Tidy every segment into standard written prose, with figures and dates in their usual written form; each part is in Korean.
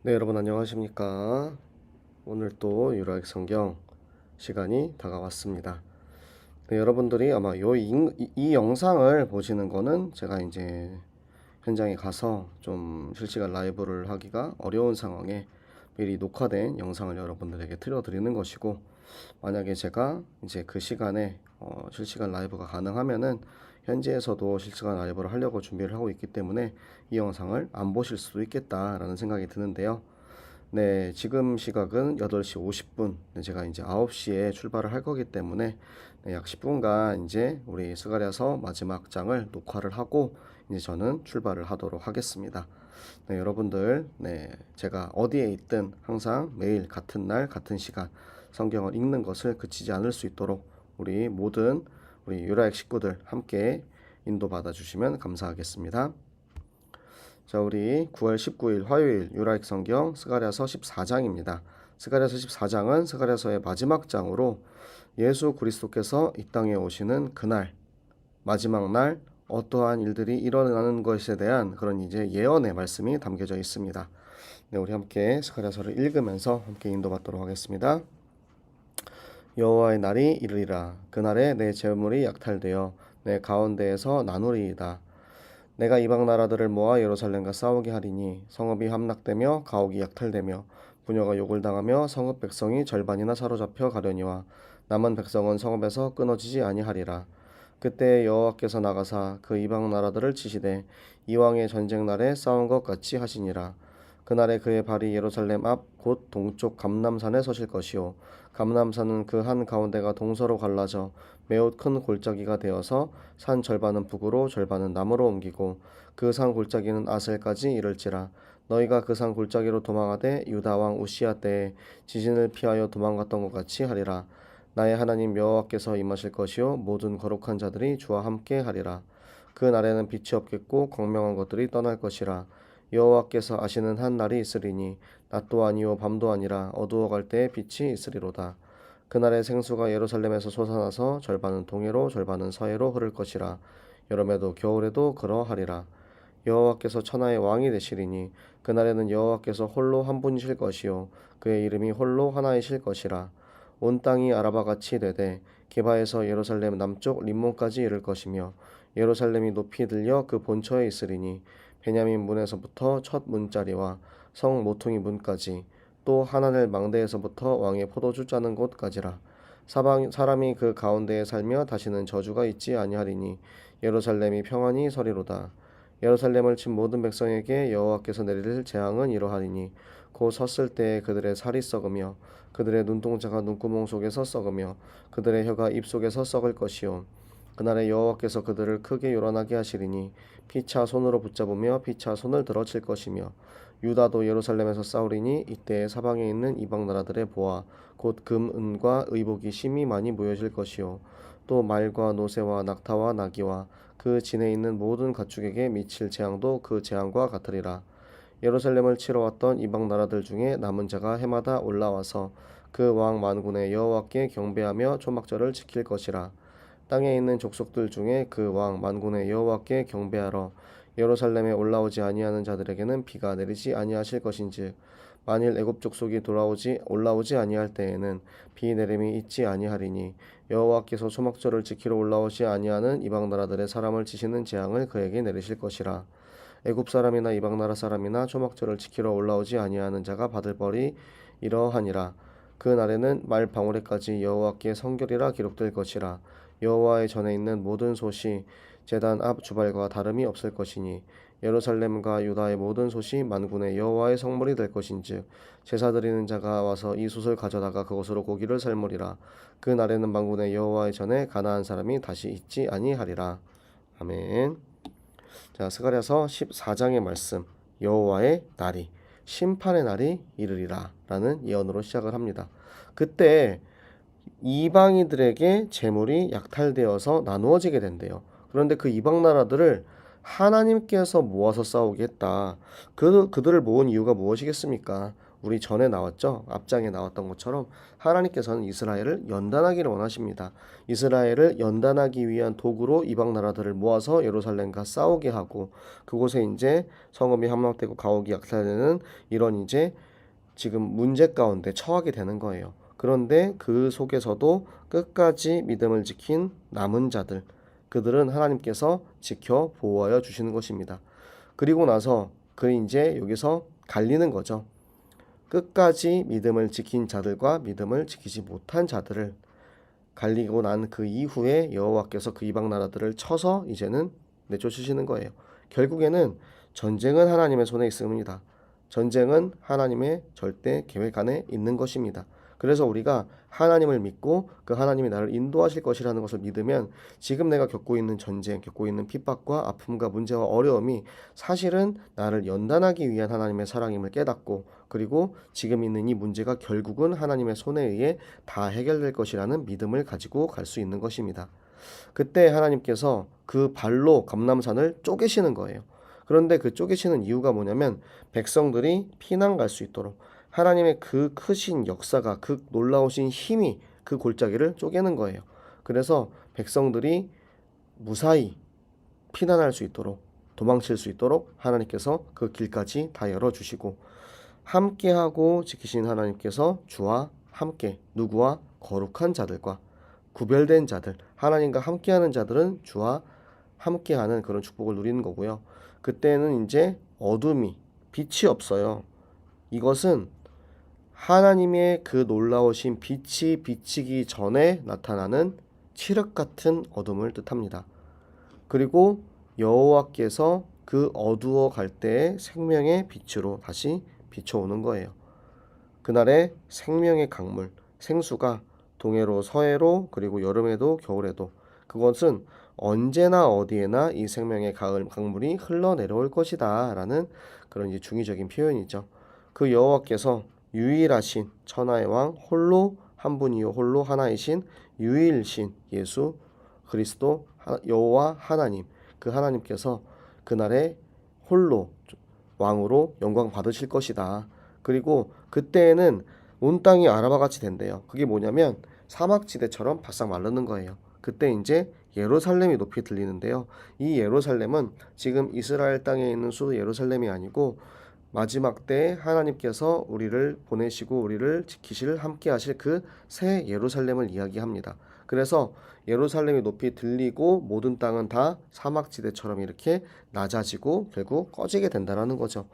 네, 여러분 안녕하십니까? 오늘 또 유라익 성경 시간이 다가왔습니다. 네, 여러분들이 아마 이 영상을 보시는 거는 제가 이제 현장에 가서 좀 실시간 라이브를 하기가 어려운 상황에 미리 녹화된 영상을 여러분들에게 틀어드리는 것이고, 만약에 제가 이제 그 시간에 실시간 라이브가 가능하면은 현지에서도 실시간 라이브를 하려고 준비를 하고 있기 때문에 이 영상을 안 보실 수도 있겠다라는 생각이 드는데요. 네, 지금 시각은 8시 50분. 네, 제가 이제 9시에 출발을 할 거기 때문에 네, 약 10분간 이제 우리 스가랴서 마지막 장을 녹화를 하고 이제 저는 출발을 하도록 하겠습니다. 네, 여러분들, 네, 제가 어디에 있든 항상 매일 같은 날, 같은 시간 성경을 읽는 것을 그치지 않을 수 있도록 우리 모든 우리 유라액 식구들 함께 인도받아 주시면 감사하겠습니다. 자, 우리 9월 19일 화요일 유라익 성경 스가랴서 14장입니다. 스가랴서 14장은 스가랴서의 마지막 장으로 예수 그리스도께서 이 땅에 오시는 그날, 마지막 날 어떠한 일들이 일어나는 것에 대한 그런 이제 예언의 말씀이 담겨져 있습니다. 네, 우리 함께 스가랴서를 읽으면서 함께 인도받도록 하겠습니다. 여호와의 날이 이르리라. 그날에 내 재물이 약탈되어 내 가운데에서 나누리이다. 내가 이방 나라들을 모아 예루살렘과 싸우게 하리니 성읍이 함락되며 가옥이 약탈되며 부녀가 욕을 당하며 성읍 백성이 절반이나 사로잡혀 가려니와 남은 백성은 성읍에서 끊어지지 아니하리라. 그때 여호와께서 나가사 그 이방 나라들을 치시되 이왕의 전쟁 날에 싸운 것 같이 하시니라. 그날에 그의 발이 예루살렘 앞 곧 동쪽 감람산에 서실 것이요 감람산은 그 한 가운데가 동서로 갈라져 매우 큰 골짜기가 되어서 산 절반은 북으로 절반은 남으로 옮기고 그 산 골짜기는 아셀까지 이를지라. 너희가 그 산 골짜기로 도망하되 유다 왕 우시야 때에 지진을 피하여 도망갔던 것 같이 하리라. 나의 하나님 여호와께서 임하실 것이요 모든 거룩한 자들이 주와 함께 하리라. 그 날에는 빛이 없겠고 광명한 것들이 떠날 것이라. 여호와께서 아시는 한 날이 있으리니 낮도 아니요 밤도 아니라 어두워갈 때에 빛이 있으리로다. 그날에 생수가 예루살렘에서 솟아나서 절반은 동해로 절반은 서해로 흐를 것이라. 여름에도 겨울에도 그러하리라. 여호와께서 천하의 왕이 되시리니 그날에는 여호와께서 홀로 한 분이실 것이요 그의 이름이 홀로 하나이실 것이라. 온 땅이 아라바같이 되되 게바에서 예루살렘 남쪽 림몬까지 이를 것이며 예루살렘이 높이 들려 그 본처에 있으리니 베냐민 문에서부터 첫 문자리와 성 모퉁이 문까지 또 하나넬 망대에서부터 왕의 포도주 짜는 곳까지라. 사람이 그 가운데에 살며 다시는 저주가 있지 아니하리니 예루살렘이 평안히 서리로다. 예루살렘을 친 모든 백성에게 여호와께서 내릴 재앙은 이러하리니 곧 섰을 때에 그들의 살이 썩으며 그들의 눈동자가 눈구멍 속에서 썩으며 그들의 혀가 입 속에서 썩을 것이요 그날에 여호와께서 그들을 크게 요란하게 하시리니 피차 손으로 붙잡으며 피차 손을 들어 칠 것이며 유다도 예루살렘에서 싸우리니 이때에 사방에 있는 이방 나라들의 보아 곧 금, 은과 의복이 심히 많이 모여질 것이요 또 말과 노새와 낙타와 나귀와 그 진에 있는 모든 가축에게 미칠 재앙도 그 재앙과 같으리라. 예루살렘을 치러 왔던 이방 나라들 중에 남은 자가 해마다 올라와서 그 왕 만군의 여호와께 경배하며 초막절을 지킬 것이라. 땅에 있는 족속들 중에 그 왕 만군의 여호와께 경배하러 예루살렘에 올라오지 아니하는 자들에게는 비가 내리지 아니하실 것인즉 만일 애굽 족속이 올라오지 아니할 때에는 비 내림이 있지 아니하리니 여호와께서 초막절을 지키러 올라오지 아니하는 이방 나라들의 사람을 치시는 재앙을 그에게 내리실 것이라. 애굽 사람이나 이방 나라 사람이나 초막절을 지키러 올라오지 아니하는 자가 받을 벌이 이러하니라. 그 날에는 말 방울에까지 여호와께 성결이라 기록될 것이라. 여호와의 전에 있는 모든 솥이 제단 앞 주발과 다름이 없을 것이니 예루살렘과 유다의 모든 솥이 만군의 여호와의 성물이 될 것인즉 제사 드리는 자가 와서 이 솥을 가져다가 그것으로 고기를 삶으리라. 그 날에는 만군의 여호와의 전에 가나안 사람이 다시 있지 아니하리라. 아멘. 자, 스가랴서 14장의 말씀, 여호와의 날이 심판의 날이 이르리라 라는 예언으로 시작을 합니다. 그때 이방인들에게 재물이 약탈되어서 나누어지게 된대요. 그런데 그 이방 나라들을 하나님께서 모아서 싸우게 했다. 그들을 모은 이유가 무엇이겠습니까? 우리 전에 나왔죠. 앞장에 나왔던 것처럼 하나님께서는 이스라엘을 연단하기를 원하십니다. 이스라엘을 연단하기 위한 도구로 이방 나라들을 모아서 예루살렘과 싸우게 하고 그곳에 이제 성읍이 함락되고 가옥이 약탈되는 이런 이제 지금 문제 가운데 처하게 되는 거예요. 그런데 그 속에서도 끝까지 믿음을 지킨 남은 자들, 그들은 하나님께서 지켜 보호하여 주시는 것입니다. 그리고 나서 그 이제 여기서 갈리는 거죠. 끝까지 믿음을 지킨 자들과 믿음을 지키지 못한 자들을 갈리고 난 그 이후에 여호와께서 그 이방 나라들을 쳐서 이제는 내쫓으시는 거예요. 결국에는 전쟁은 하나님의 손에 있습니다. 전쟁은 하나님의 절대 계획 안에 있는 것입니다. 그래서 우리가 하나님을 믿고 그 하나님이 나를 인도하실 것이라는 것을 믿으면 지금 내가 겪고 있는 전쟁, 겪고 있는 핍박과 아픔과 문제와 어려움이 사실은 나를 연단하기 위한 하나님의 사랑임을 깨닫고 그리고 지금 있는 이 문제가 결국은 하나님의 손에 의해 다 해결될 것이라는 믿음을 가지고 갈 수 있는 것입니다. 그때 하나님께서 그 발로 감람산을 쪼개시는 거예요. 그런데 그 쪼개시는 이유가 뭐냐면 백성들이 피난 갈 수 있도록 하나님의 그 크신 역사가 그 놀라우신 힘이 그 골짜기를 쪼개는 거예요. 그래서 백성들이 무사히 피난할 수 있도록 도망칠 수 있도록 하나님께서 그 길까지 다 열어주시고 함께하고 지키신 하나님께서 주와 함께 누구와 거룩한 자들과 구별된 자들 하나님과 함께하는 자들은 주와 함께하는 그런 축복을 누리는 거고요. 그때는 이제 어둠이 빛이 없어요. 이것은 하나님의 그 놀라우신 빛이 비치기 전에 나타나는 칠흑 같은 어둠을 뜻합니다. 그리고 여호와께서 그 어두워 갈 때의 생명의 빛으로 다시 비춰오는 거예요. 그날의 생명의 강물, 생수가 동해로 서해로 그리고 여름에도 겨울에도 그것은 언제나 어디에나 이 생명의 강물이 흘러내려올 것이다 라는 그런 이제 중의적인 표현이죠. 그 여호와께서 유일하신 천하의 왕 홀로 한 분이요 홀로 하나이신 유일신 예수 그리스도 여호와 하나님 그 하나님께서 그날에 홀로 왕으로 영광 받으실 것이다. 그리고 그때에는 온 땅이 아라바 같이 된대요. 그게 뭐냐면 사막지대처럼 바싹 마르는 거예요. 그때 이제 예루살렘이 높이 들리는데요. 이 예루살렘은 지금 이스라엘 땅에 있는 수도 예루살렘이 아니고 마지막 때 하나님께서 우리를 보내시고 우리를 지키실 함께 하실 그 새 예루살렘을 이야기합니다. 그래서 예루살렘이 높이 들리고 모든 땅은 다 사막지대처럼 이렇게 낮아지고 결국 꺼지게 된다는 거죠.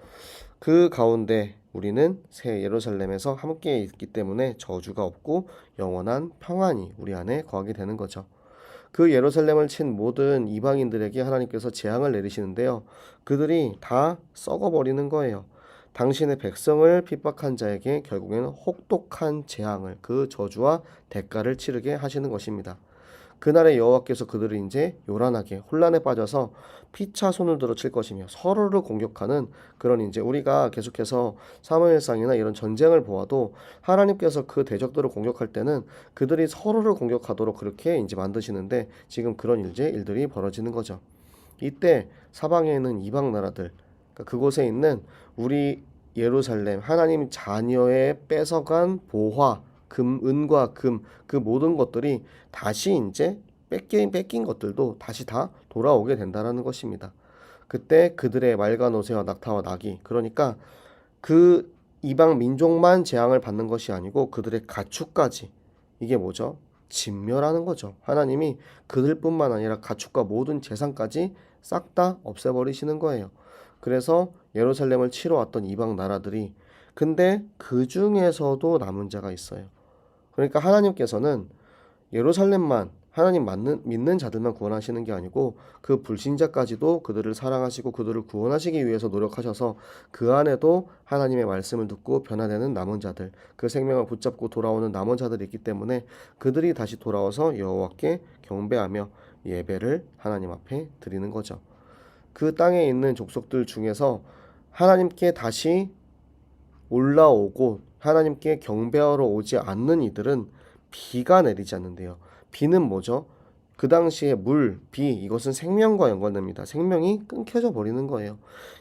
그 가운데 우리는 새 예루살렘에서 함께 있기 때문에 저주가 없고 영원한 평안이 우리 안에 거하게 되는 거죠. 그 예루살렘을 친 모든 이방인들에게 하나님께서 재앙을 내리시는데요. 그들이 다 썩어버리는 거예요. 당신의 백성을 핍박한 자에게 결국에는 혹독한 재앙을 그 저주와 대가를 치르게 하시는 것입니다. 그날의 여호와께서 그들을 이제 요란하게 혼란에 빠져서 피차 손을 들어 칠 것이며 서로를 공격하는 그런 이제 우리가 계속해서 사무엘상이나 이런 전쟁을 보아도 하나님께서 그 대적들을 공격할 때는 그들이 서로를 공격하도록 그렇게 이제 만드시는데 지금 그런 일들이 벌어지는 거죠. 이때 사방에 있는 이방 나라들 그러니까 그곳에 있는 우리 예루살렘 하나님 자녀의 뺏어간 보화 은과 금, 그 모든 것들이 다시 이제 뺏긴 것들도 다시 다 돌아오게 된다는 것입니다. 그때 그들의 말과 노새와 낙타와 나귀, 그러니까 그 이방 민족만 재앙을 받는 것이 아니고 그들의 가축까지, 이게 뭐죠? 진멸하는 거죠. 하나님이 그들뿐만 아니라 가축과 모든 재산까지 싹 다 없애버리시는 거예요. 그래서 예루살렘을 치러 왔던 이방 나라들이 근데 그 중에서도 남은 자가 있어요. 그러니까 하나님께서는 예루살렘만 하나님 믿는 자들만 구원하시는 게 아니고 그 불신자까지도 그들을 사랑하시고 그들을 구원하시기 위해서 노력하셔서 그 안에도 하나님의 말씀을 듣고 변화되는 남은 자들, 그 생명을 붙잡고 돌아오는 남은 자들이 있기 때문에 그들이 다시 돌아와서 여호와께 경배하며 예배를 하나님 앞에 드리는 거죠. 그 땅에 있는 족속들 중에서 하나님께 다시 올라오고 하나님께 경배하러 오지 않는 이들은 비가 내리지 않는데요. 비는 뭐죠? 그 당시에 물, 비 이것은 생명과 연관됩니다. 생명이 끊겨져 버리는 거예요.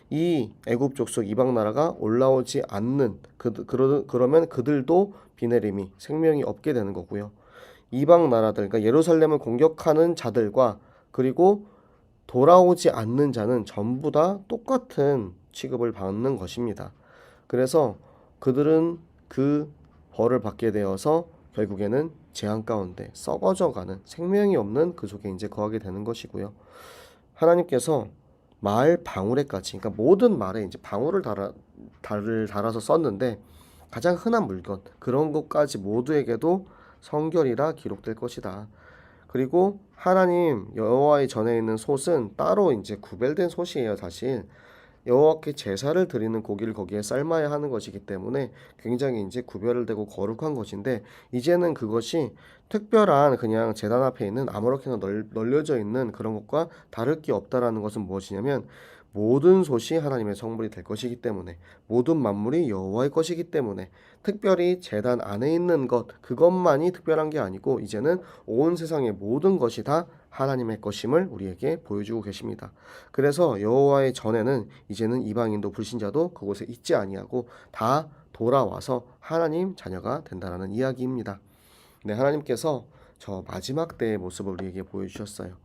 이 애굽 족속 이방 나라가 올라오지 않는 그러면 그들도 비 내림이 생명이 없게 되는 거고요. 이방 나라들 그러니까 예루살렘을 공격하는 자들과 그리고 돌아오지 않는 자는 전부 다 똑같은 취급을 받는 것입니다. 그래서 그들은 그 벌을 받게 되어서 결국에는 재앙 가운데 썩어져 가는 생명이 없는 그 속에 이제 거하게 되는 것이고요. 하나님께서 말 방울에까지 그러니까 모든 말에 이제 방울을 달아서 썼는데 가장 흔한 물건 그런 것까지 모두에게도 성결이라 기록될 것이다. 그리고 하나님 여호와의 전에 있는 솥은 따로 이제 구별된 솥이에요, 사실. 여호와께 제사를 드리는 고기를 거기에 삶아야 하는 것이기 때문에 굉장히 이제 구별을 되고 거룩한 것인데 이제는 그것이 특별한 그냥 제단 앞에 있는 아무렇게나 널려져 있는 그런 것과 다를 게 없다라는 것은 무엇이냐면 모든 솥이 하나님의 성물이 될 것이기 때문에 모든 만물이 여호와의 것이기 때문에 특별히 제단 안에 있는 것 그것만이 특별한 게 아니고 이제는 온 세상의 모든 것이 다 하나님의 것임을 우리에게 보여주고 계십니다. 그래서 여호와의 전에는 이제는 이방인도 불신자도 그곳에 있지 아니하고 다 돌아와서 하나님 자녀가 된다라는 이야기입니다. 네, 하나님께서 저 마지막 때의 모습을 우리에게 보여주셨어요.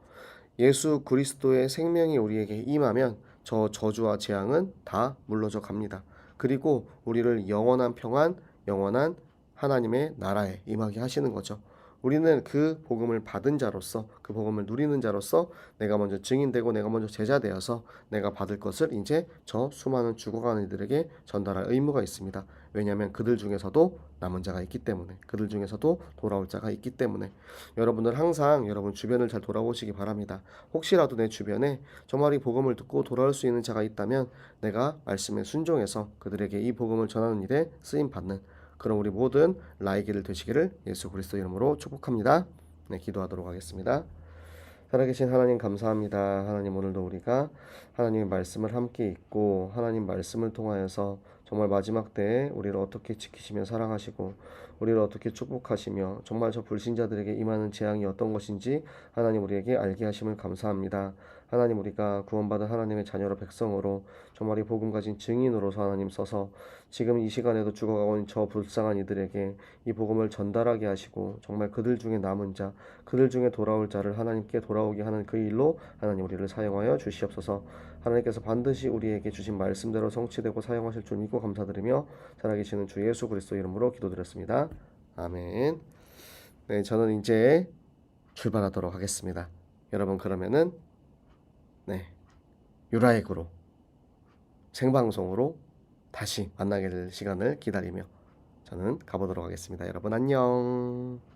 예수 그리스도의 생명이 우리에게 임하면 저 저주와 재앙은 다 물러져 갑니다. 그리고 우리를 영원한 평안, 영원한 하나님의 나라에 임하게 하시는 거죠. 우리는 그 복음을 받은 자로서 그 복음을 누리는 자로서 내가 먼저 증인되고 내가 먼저 제자 되어서 내가 받을 것을 이제 저 수많은 죽어가는 이들에게 전달할 의무가 있습니다. 왜냐하면 그들 중에서도 남은 자가 있기 때문에 그들 중에서도 돌아올 자가 있기 때문에 여러분들 항상 여러분 주변을 잘 돌아보시기 바랍니다. 혹시라도 내 주변에 정말 이 복음을 듣고 돌아올 수 있는 자가 있다면 내가 말씀에 순종해서 그들에게 이 복음을 전하는 일에 쓰임 받는 그런 우리 모든 라이기를 되시기를 예수 그리스도 이름으로 축복합니다. 네, 기도하도록 하겠습니다. 살아계신 하나님 감사합니다. 하나님 오늘도 우리가 하나님의 말씀을 함께 읽고 하나님 말씀을 통하여서 정말 마지막 때에 우리를 어떻게 지키시며 사랑하시고 우리를 어떻게 축복하시며 정말 저 불신자들에게 임하는 재앙이 어떤 것인지 하나님 우리에게 알게 하심을 감사합니다. 하나님 우리가 구원받은 하나님의 자녀로 백성으로 정말 이 복음 가진 증인으로서 하나님 써서 지금 이 시간에도 죽어가고 있는 저 불쌍한 이들에게 이 복음을 전달하게 하시고 정말 그들 중에 남은 자 그들 중에 돌아올 자를 하나님께 돌아오게 하는 그 일로 하나님 우리를 사용하여 주시옵소서. 하나님께서 반드시 우리에게 주신 말씀대로 성취되고 사용하실 줄 믿고 감사드리며 살아계시는 주 예수 그리스도 이름으로 기도드렸습니다. 아멘. 네, 저는 이제 출발하도록 하겠습니다. 여러분 그러면은 네, 유라익으로 생방송으로 다시 만나게 될 시간을 기다리며 저는 가보도록 하겠습니다. 여러분 안녕.